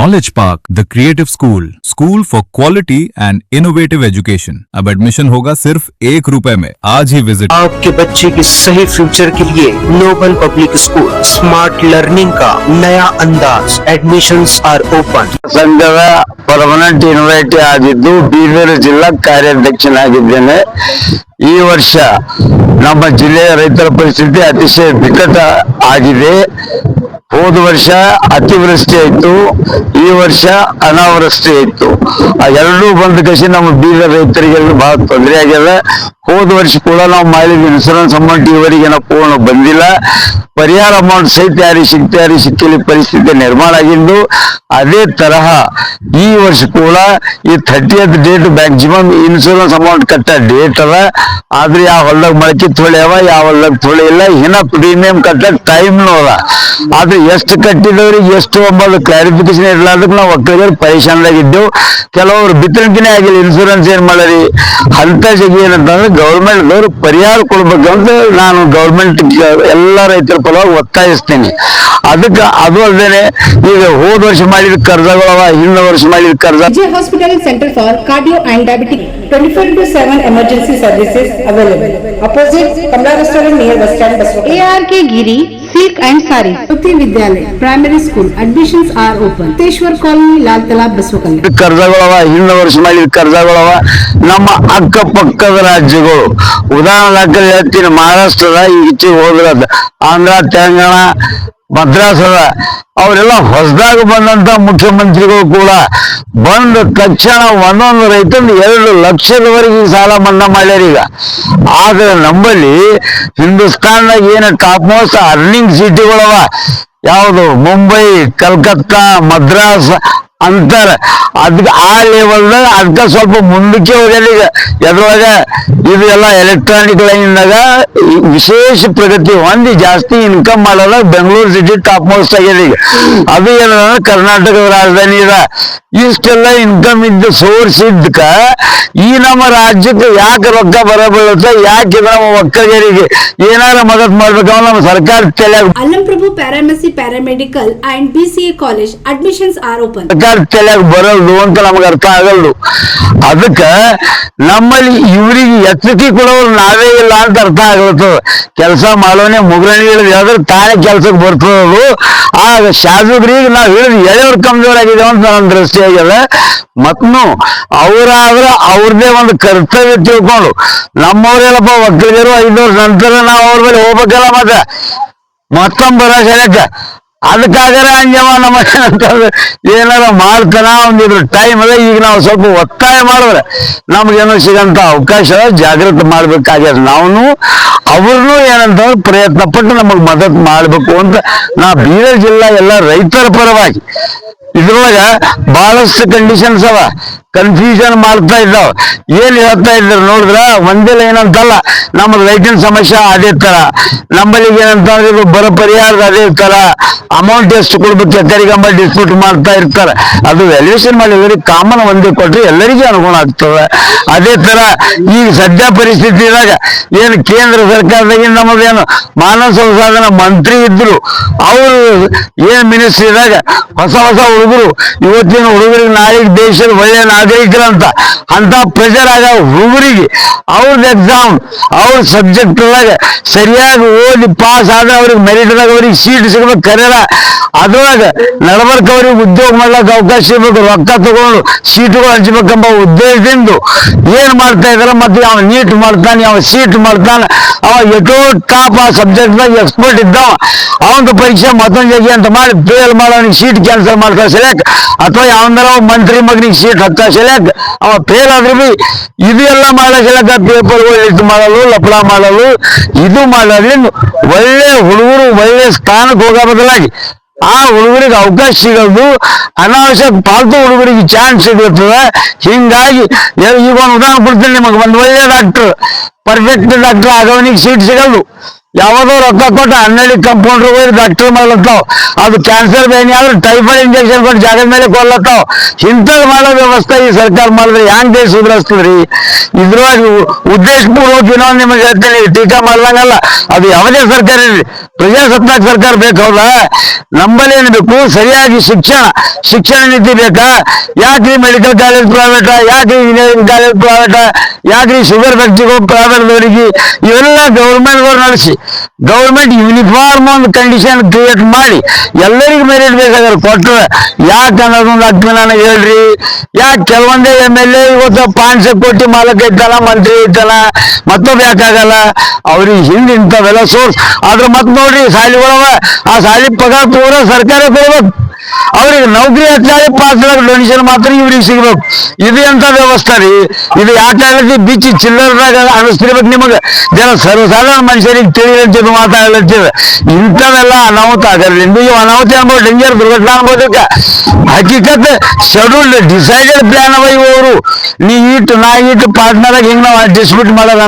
Knowledge Park, the Creative School for quality and innovative education. अब admission होगा सिर्फ ₹1 में. आज ही विजिट. आपके बच्चे के सही फ्यूचर के लिए noble public school smart learning का नया अंदाज. Admissions are open. ಸಂಘದ ಪರ್ಮನೆಂಟ್ ಇನ್ವೈಟಿ ಆಗಿದ್ದು ಬೀದರ್ ಜಿಲ್ಲಾ ಕಾರ್ಯಾಧ್ಯಕ್ಷನಾಗಿದ್ದೇನೆ. ಈ ವರ್ಷ ನಮ್ಮ ಜಿಲ್ಲೆಯ ರೈತರ ಪರಿಸ್ಥಿತಿ ಅತಿಶಯ ಬಿಕಟ ಆಗಿದೆ. ಹೋದ ವರ್ಷ ಅತಿವೃಷ್ಟಿ ಆಯ್ತು, ಈ ವರ್ಷ ಅನಾವೃಷ್ಟಿ ಆಯ್ತು. ಆ ಎರಡೂ ಬಂದ ಕಸಿ ನಮ್ಮ ಬೀದರ್ ರೈತರಿಗೆಲ್ಲ ಬಹಳ ತೊಂದರೆ ಆಗ್ಯದ. ಹೋದ ವರ್ಷ ಕೂಡ ನಾವು ಮಾಡಿದ ಇನ್ಸೂರೆನ್ಸ್ ಅಮೌಂಟ್ ಈವರೆಗೆ ಪೂರ್ಣ ಬಂದಿಲ್ಲ. ಪರಿಹಾರ ಅಮೌಂಟ್ ಸಹಿತ ಯಾರಿಗೆ ಸಿಕ್ಕಿಲ್ಲ ಪರಿಸ್ಥಿತಿ ನಿರ್ಮಾಣ ಆಗಿದ್ದು. ಅದೇ ತರಹ ಈ ವರ್ಷ ಕೂಡ ಈ 30th date maximum insurance amount ಕಟ್ಟ ಡೇಟ್ ಅದ. ಆದ್ರೆ ಯಾವ ಹೊಲ್ದಾಗ ಮೊಳಕೆ ತೊಳೆಯವ, ಯಾವ ಹೊಲ್ದಾಗ ತೊಳೆ ಇಲ್ಲ. ಇನ್ನ ಪ್ರೀಮಿಯಂ ಕಟ್ಟಕ್ ಟೈಮ್ನು ಅದ. ಆದ್ರೆ ಎಷ್ಟು ಕಟ್ಟಿದವ್ರಿಗೆ ಎಷ್ಟು ಎಂಬುದು ಕ್ಲಾರಿಫಿಕೇಶನ್ ಇರ್ಲಾರ್ದಕ್ಕೆ ನಾವು ಒಕ್ಕಲಿಗರು ಪರೇಶಾನ್ದಾಗಿದ್ದೆವು. ಕೆಲವರು ಬಿತ್ತರಿಕೆನೇ ಆಗಿಲ್ಲ, ಇನ್ಸೂರೆನ್ಸ್ ಏನ್ ಮಾಡರಿ ಅಂತ ಜಗಿ ಏನಂತಂದ್ರೆ ಗೌರ್ಮೆಂಟ್ ದವರು ಪರಿಹಾರ ಕೊಡ್ಬೇಕಂತ ನಾನು ಗೌರ್ಮೆಂಟ್ ಎಲ್ಲ ರೈತರ ಪರವಾಗಿ ಒತ್ತಾಯಿಸ್ತೇನೆ. ಅದಕ್ಕೆ ಅದು ಅಲ್ಲದೆ ಈಗ ಹೋದ ವರ್ಷ ಮಾಡಿದ ಕರ್ಜಗಳವ, ಹಿಂದ ವರ್ಷ ಮಾಡಿದ ಕರ್ಜ. Vijay Hospital Center for Cardio and Diabetic 24/7 emergency services available. Opposite Kamla Restaurant near Bus Stand, Baswaka. ARK Giri Silk and Sari. Jyoti Vidyalaya Primary School. Admissions are open. Teshwar Colony, Lal Talab, Baswaka. ಕರ್ಜಗಳವ, ಹಿಂದ ವರ್ಷ ಮಾಡಿದ ಕರ್ಜಗಳವ. ನಮ್ಮ ಅಕ್ಕಪಕ್ಕದ ರಾಜ್ಯಗಳು ಉದಾಹರಣೆ ಹೇಳ್ತೀನಿ, ಮಹಾರಾಷ್ಟ್ರದ ಈಚೆಗೆ ಹೋದ್ರ ಆಂಧ್ರ, ತೆಲಂಗಾಣ, ಮದ್ರಾಸದ ಅವರೆಲ್ಲ ಹೊಸದಾಗ ಬಂದಂತ ಮುಖ್ಯಮಂತ್ರಿಗಳು ಕೂಡ ಬಂದ ತಕ್ಷಣ ಒಂದೊಂದು ರೈತಂದು 2 ಲಕ್ಷದವರೆಗೆ ಸಾಲ ಮನ್ನಾ ಮಾಡ್ಯಾರ ಈಗ. ಆದ್ರೆ ನಮ್ಮಲ್ಲಿ ಹಿಂದೂಸ್ತಾನ್ದಾಗ ಏನು ಟಾಪ್ ಮೋಸ್ಟ್ ಅರ್ನಿಂಗ್ ಸಿಟಿಗಳವ, ಯಾವುದು ಮುಂಬೈ, ಕಲ್ಕತ್ತಾ, ಮದ್ರಾಸ್ ಅಂತಾರೆ. ಅದಕ್ಕೆ ಆ ಲೆವೆಲ್ದಾಗ ಅದಕ್ಕೆ ಸ್ವಲ್ಪ ಮುಂದಕ್ಕೆ ಹೋಗ್ಯಾರ ಈಗ. ಎದ್ರೊಳಗ ಇದು ಎಲ್ಲ ಎಲೆಕ್ಟ್ರಾನಿಕ್ ಲೈನ್ದಾಗ ವಿಶೇಷ ಪ್ರಗತಿ ಹೊಂದಿ ಜಾಸ್ತಿ ಇನ್ಕಮ್ ಮಾಡೋದ ಬೆಂಗಳೂರು ಸಿಟಿ ಟಾಪ್ ಮೋಸ್ಟ್ ಆಗ್ಯದ ಈಗ. ಅದು ಏನಂದ್ರೆ ಕರ್ನಾಟಕದ ರಾಜಧಾನಿ ಇದೆ. ಇಷ್ಟೆಲ್ಲ ಇನ್ಕಮ್ ಇದ್ದ ಸೋರ್ಸ್ ಇದ್ದಕ್ಕ ಈ ನಮ್ಮ ರಾಜ್ಯಕ್ಕೆ ಯಾಕೆ ರೊಕ್ಕ ಬರಬೀಳುತ್ತೆ, ಯಾಕೆ ನಮ್ಮ ಒಕ್ಕಲಿಗರಿಗೆ ಏನಾರ ಮದತ್ ಮಾಡ್ಬೇಕಂದ್ರೆ ನಮ್ಮ ಸರ್ಕಾರ ತಲೆಯಾಗ. Allam Prabhu Paramedic Paramedical and BCA College admissions are open. ಸರ್ಕಾರ ತಲೆಯಾಗ ಬರಲ್ದು ಅಂತ ನಮ್ಗೆ ಅರ್ಥ ಆಗಲ್ದು. ಅದಕ್ಕೆ ನಮ್ಮಲ್ಲಿ ಇವರಿಗೆ ಎಚ್ಚರಿಕೆ ಕೊಡೋರು ನಾವೇ ಇಲ್ಲ ಅಂತ ಅರ್ಥ ಆಗ್ಲತ್ತದ. ಕೆಲಸ ಮಾಡೋನೆ ಮುಗ್ರಣಿಗಳು ಹೇಳಿದ್ರೆ ತಾನೇ ಕೆಲ್ಸಕ್ಕೆ ಬರ್ತದದು. ಆಗ ಶಾಸಕರಿಗೆ ನಾವು ಹೇಳಿದ್ ಎಳೆಯವ್ರ ಕಮ್ಜೋರ್ ಆಗಿದ್ದೇವೆ ಅಂತ ನನ್ನ ದೃಷ್ಟಿ ಆಗ್ಯದ. ಮತ್ನು ಅವರಾದ್ರೆ ಅವ್ರದೇ ಒಂದು ಕರ್ತವ್ಯ ತಿಳ್ಕೊಂಡು ನಮ್ಮವ್ರೆಲ್ಲಪ್ಪ ಒಕ್ಕಲಿಗರು 5 ವರ್ಷ ನಂತರ ನಾವು ಅವ್ರ ಮೇಲೆ ಹೋಗ್ಬೇಕಲ್ಲ ಮತ್ತೊಂದು ಭರವಸೆ. ಅದಕ್ಕಾಗರ ಅಂಜವ ನಮ್ಮ ಅಂತಂದ್ರೆ ಏನಾರ ಮಾಡ್ತಾನ ಒಂದಿದ್ರು ಟೈಮ್ ಅದ. ಈಗ ನಾವು ಸ್ವಲ್ಪ ಒತ್ತಾಯ ಮಾಡಿದ್ರೆ ನಮ್ಗೇನೋ ಸಿಗಂತ ಅವಕಾಶ ಜಾಗೃತಿ ಮಾಡ್ಬೇಕಾಗ್ಯದ. ನಾವು ಅವ್ರನ್ನೂ ಏನಂತಂದ್ರೆ ಪ್ರಯತ್ನ ಪಟ್ಟು ನಮಗ್ ಮದತ್ ಮಾಡ್ಬೇಕು ಅಂತ ನಾ ಬೀದರ್ ಜಿಲ್ಲಾ ಎಲ್ಲ ರೈತರ ಪರವಾಗಿ. ಇದ್ರೊಳಗ ಬಹಳಷ್ಟು ಕಂಡೀಷನ್ಸ್ ಅವ, ಕನ್ಫ್ಯೂಷನ್ ಮಾಡ್ತಾ ಇದ್ದಾವ. ಏನ್ ಹೇಳ್ತಾ ಇದ್ರು ನೋಡಿದ್ರ ಒಂದೇ ಏನಂತಲ್ಲ, ನಮ್ಮ ರೈತನ ಸಮಸ್ಯೆ ಅದೇ ತರ, ನಮ್ಮಲ್ಲಿ ಏನಂತಂದ್ರೆ ಬರ ಪರಿಹಾರದ ಅದೇ ತರ, ಅಮೌಂಟ್ ಎಷ್ಟು ಕೊಡ್ಬೇಕು ಎಕರಿಗಂಬ ಡಿಸ್ಪ್ಯೂಟ್ ಮಾಡ್ತಾ ಇರ್ತಾರೆ. ಅದು ವ್ಯಾಲ್ಯೂಯೇಷನ್ ಮಾಡಿ ಎಲ್ಲರಿಗೆ ಕಾಮನ್ ಒಂದೇ ಕೊಟ್ರೆ ಎಲ್ಲರಿಗೂ ಅನುಗುಣ ಆಗ್ತದೆ. ಅದೇ ತರ ಈಗ ಸದ್ಯ ಪರಿಸ್ಥಿತಿದಾಗ ಏನು ಕೇಂದ್ರ ಸರ್ಕಾರದಾಗ ನಮ್ಮದೇನು ಮಾನವ ಸಂಸಾಧನ ಮಂತ್ರಿ ಇದ್ರು, ಅವರು ಏನ್ ಮಿನಿಸ್ಟ್ರಿದಾಗ ಹೊಸ ಹುಡುಗರು ಇವತ್ತಿನ ಹುಡುಗರಿಗೆ ನಾಳೆಗೆ ದೇಶದ ಒಳ್ಳೆಯ ನಾಗರಿಕರಂತ ಅಂತ ಪ್ರೆಷರ್ ಆಗ ಹುಡುಗರಿಗೆ ಅವ್ರದ್ದು ಎಕ್ಸಾಮ್ ಅವ್ರ ಸಬ್ಜೆಕ್ಟ್ ಒಳಗ ಸರಿಯಾಗಿ ಓದಿ ಪಾಸ್ ಆದ್ರೆ ಅವ್ರಿಗೆ ಮೆರಿಟ್ದಾಗ ಅವ್ರಿಗೆ ಸೀಟ್ ಸಿಗ್ಬೇಕು. ಕರೆಯಲ್ಲ ಅದ್ರೊಳಗ ನಡಬರ್ಕ ಅವ್ರಿಗೆ ಉದ್ಯೋಗ ಮಾಡ್ಲಕ್ಕ ಅವಕಾಶ ಸಿಗ್ಬೇಕು, ರೊಕ್ಕ ತಗೊಂಡು ಸೀಟುಗಳು ಹಂಚ್ಬೇಕೆಂಬ ಉದ್ದೇಶದಿಂದ ಏನ್ ಮಾಡ್ತಾ ಇದಾರೆ. ಮತ್ತೆ ಯಾವ ನೀಟ್ ಮಾಡ್ತಾನೆ, ಯಾವ ಸೀಟ್ ಮಾಡ್ತಾನೆ, ಅವ ಎಷ್ಟೋ ಟಾಪ್ ಆ ಸಬ್ಜೆಕ್ಟ್ದಾಗ ಎಕ್ಸ್ಪರ್ಟ್ ಇದ್ದಾವ. ಅವಂತ ಪರೀಕ್ಷೆ ಮತ್ತೊಂದು ಜಗಿ ಅಂತ ಮಾಡಿ ಫೇಲ್ ಮಾಡೋನಿಗೆ ಸೀಟ್ ಕ್ಯಾನ್ಸಲ್ ಮಾಡ್ತಾ ಸೆಲೆಕ್ಟ್, ಅಥವಾ ಯಾವಂದ್ರ ಮಂತ್ರಿ ಮಗನಿಗೆ ಸೀಟ್ ಹತ್ತ ಸೆಲೆಕ್ಟ್, ಅವ ಫೇಲ್ ಆದ್ರೆ ಬಿ ಇದು ಎಲ್ಲ ಮಾಡಕ್ಕೆ ಪೇಪರ್ಗಳು ಇಟ್ಟು ಮಾಡಲು, ಲಪಡ ಮಾಡಲು, ಇದು ಮಾಡೋದ್ರಿಂದ ಒಳ್ಳೆ ಹುಡುಗರು ಒಳ್ಳೆ ಸ್ಥಾನಕ್ಕೆ ಹೋಗೋ ಬದಲಾಗಿ ಆ ಹುಡುಗರಿಗೆ ಅವಕಾಶ ಸಿಗೋದು, ಅನಾವಶ್ಯಕ ಪಾಲ್ತು ಹುಡುಗರಿಗೆ ಚಾನ್ಸ್ ಸಿಗುತ್ತದೆ. ಹಿಂಗಾಗಿ ಈಗ ಒಂದು ಉದಾಹರಣೆ ಕೊಡ್ತೀನಿ ನಿಮಗೆ. ಒಂದು ಒಳ್ಳೆ ಡಾಕ್ಟರ್, ಪರ್ಫೆಕ್ಟ್ ಡಾಕ್ಟರ್ ಆಗೋನಿಗೆ ಸೀಟ್ ಸಿಗಲ್ದು. ಯಾವ್ದೋ ರೊಕ್ಕ ಕೊಟ್ಟು 12 ಕಂಪೌಂಡರ್ ಹೋಗಿ ಡಾಕ್ಟರ್ ಮಾಡ್ಲತ್ತಾವ್. ಅದು ಕ್ಯಾನ್ಸರ್ ಬೇನಿ ಆದ್ರೆ ಟೈಫಾಯ್ಡ್ ಇಂಜೆಕ್ಷನ್ ಕೊಟ್ಟು ಜಾಗದ ಮೇಲೆ ಕೊಲ್ಲತ್ತಾವ್. ಇಂಥದ್ದು ಮಾಡೋ ವ್ಯವಸ್ಥೆ ಈ ಸರ್ಕಾರ ಮಾಡಿದ್ರೆ ಹ್ಯಾಂಗ್ ದೇಶ ಸುಧಾರಿಸ್ತದ್ರಿ? ಇದ್ರೊಳಗೆ ಉದ್ದೇಶಪೂರ್ವಕ ಇನ್ನೊಂದು ನಿಮಗೆ ಹೇಳ್ತೀನಿ, ಟೀಕಾ ಮಾಡ್ದಂಗಲ್ಲ. ಅದು ಯಾವುದೇ ಸರ್ಕಾರ ಇರಲಿ, ಪ್ರಜಾಸತ್ತಾಕ ಸರ್ಕಾರ ಬೇಕಾದ ನಮ್ಮಲ್ಲಿ ಏನ್ ಬೇಕು? ಸರಿಯಾಗಿ ಶಿಕ್ಷಣ ನೀತಿ ಬೇಕಾ? ಯಾಕ್ರಿ ಮೆಡಿಕಲ್ ಕಾಲೇಜ್ ಪ್ರೈವೇಟ, ಯಾಕ್ರಿ ಇಂಜಿನಿಯರಿಂಗ್ ಕಾಲೇಜ್ ಪ್ರೈವೇಟ, ಯಾಕ್ರಿ ಶುಗರ್ ಫ್ಯಾಕ್ಟ್ರಿಗಳು ಪ್ರೈವೇಟ್ದವರಿಗೆ? ಇವೆಲ್ಲ ಗೌರ್ಮೆಂಟ್ದವ್ರು ನಡೆಸಿ ಗೌರ್ಮೆಂಟ್ ಯೂನಿಫಾರ್ಮ್ ಒಂದು ಕಂಡೀಷನ್ ಕ್ರಿಯೇಟ್ ಮಾಡಿ ಎಲ್ಲರಿಗೂ ಮೆರಿಟ್ ಬೇಕಾದ್ರೆ ಕೊಟ್ಟರೆ ಯಾಕೆ ಅನ್ನೋದೊಂದು ಆಗ್ತದೆ ನನಗೆ ಹೇಳ್ರಿ. ಯಾಕೆ ಕೆಲವೊಂದೇ MLA ಇವತ್ತು 500 ಕೋಟಿ ಮಾಲಕ ಇದ್ದಾನ, ಮಂತ್ರಿ ಇದ್ದಾನ, ಮತ್ತೊಬ್ಬ ಯಾಕಾಗಲ್ಲ? ಅವ್ರಿಗೆ ಹಿಂದೆ ಇಂಥವೆಲ್ಲ ಸೋರ್ಸ್ ಆದ್ರೆ ಮತ್ತೆ ನೋಡ್ರಿ ಶಾಲೆಗಳವ, ಆ ಶಾಲೆ ಪಗಾರ ಪೂರ ಸರ್ಕಾರ ಕೊಡ್ಬೇಕು. ಅವ್ರಿಗೆ ನೌಕರಿ ಹಚ್ಚಾಳಿ 5 ಲಕ್ಷ ಡೊನೇಷನ್ ಮಾತ್ರ ಇವ್ರಿಗೆ ಸಿಗ್ಬೇಕು. ಇದು ಎಂತ ವ್ಯವಸ್ಥೆ ರೀ? ಇದು ಯಾಕೆ ಬಿಚ್ಚಿ ಚಿಲ್ಲರ್ದಾಗ ಅನಿಸ್ತಿರ್ಬೇಕು ನಿಮಗೆ? ಜನ ಸರ್ವಸಾಧಾರಣ ಮನುಷ್ಯರಿಗೆ ತಿಳಿಯಂತಿದ್ದು ಮಾತಾಡಲತ್ತಿದ. ಇಂಥವೆಲ್ಲ ಅನಾಹುತ ಆಗಲ್ಲ. ಇವು ಅನಾಹುತ ಅನ್ಬೋದು, ಡೇಂಜರ್ ದುರ್ಘಟನಾ ಅನ್ಬೋದಕ್ಕ. ಹಕೀಕತ್ ಶೆಡ್ಯೂಲ್ಡ್ ಡಿಸೈಡೆಡ್ ಪ್ಲಾನ್ ಅವ ಇವರು. ನೀ ನಾ ಪಾರ್ಟ್ನರ್ ಆಗಿ ಹಿಂಗ್ ನಾವು ಡಿಸ್ಪ್ಯೂಟ್ ಮಾಡೋದ